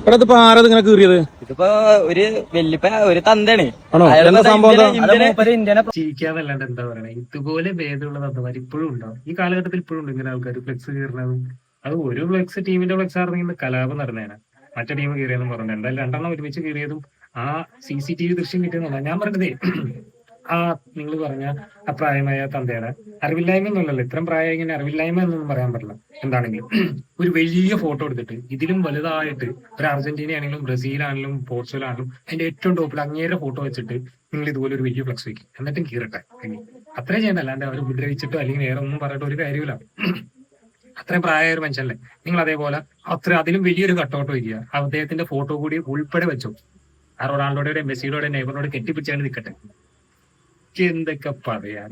എടാ ഇതിപ്പോ ആരത് ഇങ്ങനെ കീറിയത്? ഇതിപ്പോ ഒരു വല്യപ്പ ഒരു തന്തയാണ്. ആണോ? എന്താ സംഭവം? ചിരിക്കാന്നല്ലാണ്ട് എന്താ പറയണേ, ഇതുപോലെ ഭേദമുള്ള തന്തമാർ ഇപ്പോഴും ഉണ്ടാവും. ഈ കാലഘട്ടത്തിൽ ഇപ്പോഴും ഉണ്ട് ഇങ്ങനെ ആൾക്കാർ ഫ്ലെക്സ് കീറുന്നതും. അത് ഒരു ഫ്ലെക്സ് ടീമിന്റെ ഫ്ലെക്സ് ആയിരുന്നെങ്കിൽ കലാപം നടന്നേനെ. മറ്റേ ടീം കീറിയെന്നും പറഞ്ഞു. എന്തായാലും രണ്ടെണ്ണം ഒരുമിച്ച് കീറിയതും ആ CCTV ദൃശ്യം കിട്ടിയെന്നുള്ള ഞാൻ പറഞ്ഞതേ. ആ നിങ്ങൾ പറഞ്ഞ അപ്രായമായ തന്തയുടെ അറിവില്ലായ്മ ഒന്നുമല്ലല്ലോ. ഇത്രയും പ്രായം ഇങ്ങനെ അറിവില്ലായ്മ എന്നൊന്നും പറയാൻ പറ്റില്ല. എന്താണെങ്കിലും ഒരു വലിയ ഫോട്ടോ എടുത്തിട്ട് ഇതിലും വലുതായിട്ട് ഒരു അർജന്റീന ആണെങ്കിലും ബ്രസീലാണെങ്കിലും പോർച്ചുഗലാണെങ്കിലും അതിന്റെ ഏറ്റവും ടോപ്പിൽ അങ്ങേരെ ഫോട്ടോ വെച്ചിട്ട് നിങ്ങൾ ഇതുപോലെ ഒരു വലിയ ഫ്ലക്സ് വെക്കും, എന്നിട്ടും കീറട്ടെ. അത്രയും ചെയ്യണ്ട, അല്ലാണ്ട് അവർ ഉപദ്രവിച്ചിട്ടോ അല്ലെങ്കിൽ വേറെ ഒന്നും പറഞ്ഞിട്ട് ഒരു കാര്യമില്ല. അത്രയും പ്രായമായ ഒരു മനുഷ്യനല്ലേ നിങ്ങൾ. അതേപോലെ അതിലും വലിയൊരു കട്ടൗട്ട് വയ്ക്കുക, അദ്ദേഹത്തിന്റെ ഫോട്ടോ കൂടി ഉൾപ്പെടെ വെച്ചോ. ആ റൊണാൾഡോയുടെ മെസ്സിയുടെ നെയ്മറിനോട് കെട്ടിപ്പിടിച്ചാണ് നിൽക്കട്ടെ. എന്തൊക്കെ പറയാൻ.